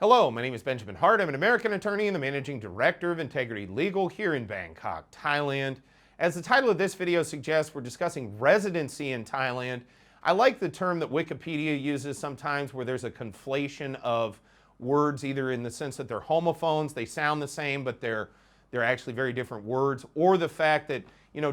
Hello, my name is Benjamin Hart. I'm an American attorney and the Managing Director of Integrity Legal here in Bangkok, Thailand. As the title of this video suggests, we're discussing residency in Thailand. I like the term that Wikipedia uses sometimes where there's a conflation of words, either in the sense that they're homophones, they sound the same, but they're actually very different words, or the fact that,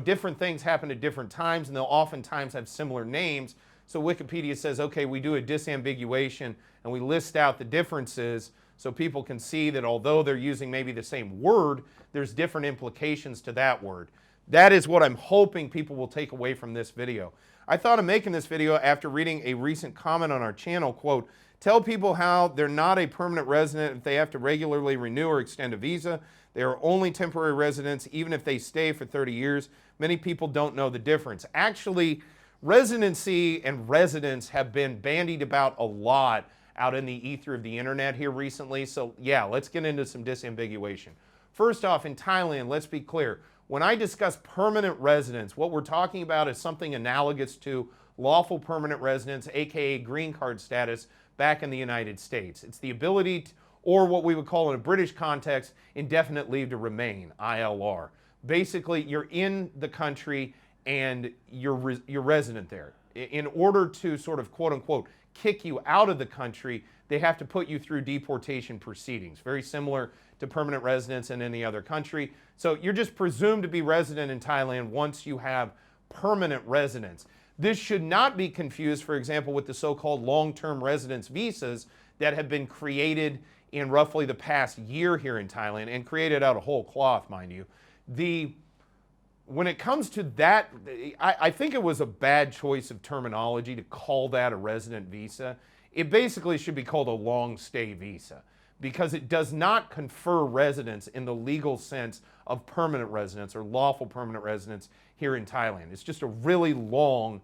different things happen at different times and they'll oftentimes have similar names. So Wikipedia says, okay, we do a disambiguation and we list out the differences so people can see that although they're using maybe the same word, there's different implications to that word. That is what I'm hoping people will take away from this video. I thought of making this video after reading a recent comment on our channel, quote, "Tell people how they're not a permanent resident if they have to regularly renew or extend a visa. They are only temporary residents even if they stay for 30 years. Many people don't know the difference." Actually, residency and residence have been bandied about a lot out in the ether of the internet here recently. So yeah, let's get into some disambiguation. First off, in Thailand, let's be clear. When I discuss permanent residence, what we're talking about is something analogous to lawful permanent residence, aka green card status, back in the United States. It's the ability to, or what we would call in a British context, indefinite leave to remain, ILR. Basically, you're in the country and you're resident there. In order to sort of quote unquote kick you out of the country, they have to put you through deportation proceedings, very similar to permanent residence in any other country. So you're just presumed to be resident in Thailand once you have permanent residence. This should not be confused, for example, with the so-called long-term residence visas that have been created in roughly the past year here in Thailand, and created out of whole cloth, mind you. When it comes to that, I think it was a bad choice of terminology to call that a resident visa. It basically should be called a long stay visa because it does not confer residence in the legal sense of permanent residence or lawful permanent residence here in Thailand. It's just a really long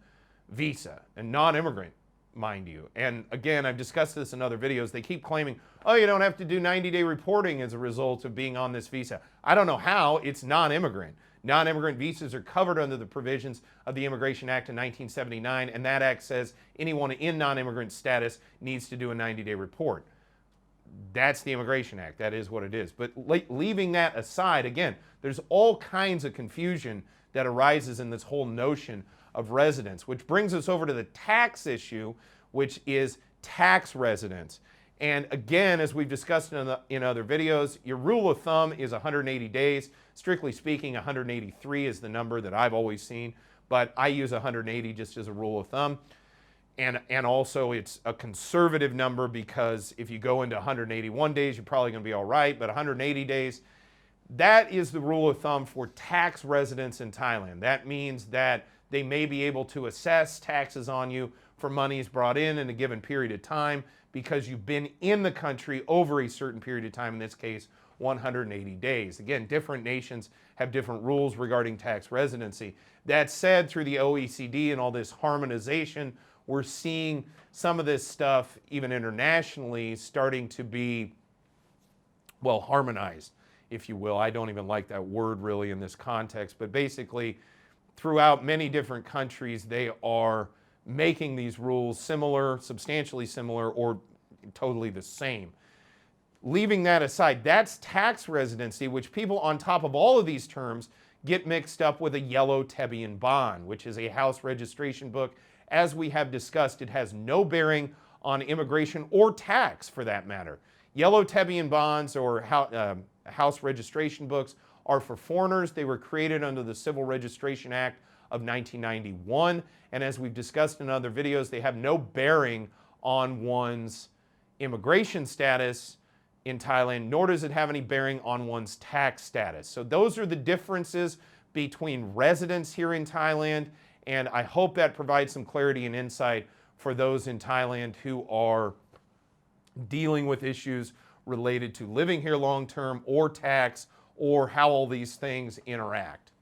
visa, and non-immigrant, mind you. And again, I've discussed this in other videos. They keep claiming, oh, you don't have to do 90-day reporting as a result of being on this visa. I don't know how. It's non-immigrant. Non-immigrant visas are covered under the provisions of the Immigration Act of 1979, and that act says anyone in non-immigrant status needs to do a 90-day report. That's the Immigration Act. That is what it is. But leaving that aside, again, there's all kinds of confusion that arises in this whole notion of residence, which brings us over to the tax issue, which is tax residence. And again, as we've discussed in other videos, your rule of thumb is 180 days. Strictly speaking, 183 is the number that I've always seen, but I use 180 just as a rule of thumb. And also it's a conservative number because if you go into 181 days, you're probably going to be all right, but 180 days, that is the rule of thumb for tax residents in Thailand. That means that they may be able to assess taxes on you for monies brought in a given period of time because you've been in the country over a certain period of time, in this case, 180 days. Again, different nations have different rules regarding tax residency. That said, through the OECD and all this harmonization, we're seeing some of this stuff, even internationally, starting to be, well, harmonized, if you will. I don't even like that word really in this context, but basically, throughout many different countries, they are making these rules similar, substantially similar, or totally the same. Leaving that aside, that's tax residency, which people on top of all of these terms get mixed up with a yellow Tebian bond, which is a house registration book. As we have discussed, it has no bearing on immigration or tax for that matter. Yellow Tebian bonds or house registration books are for foreigners. They were created under the Civil Registration Act of 1991. And as we've discussed in other videos, they have no bearing on one's immigration status in Thailand, nor does it have any bearing on one's tax status. So those are the differences between residents here in Thailand, and I hope that provides some clarity and insight for those in Thailand who are dealing with issues related to living here long term or tax or how all these things interact.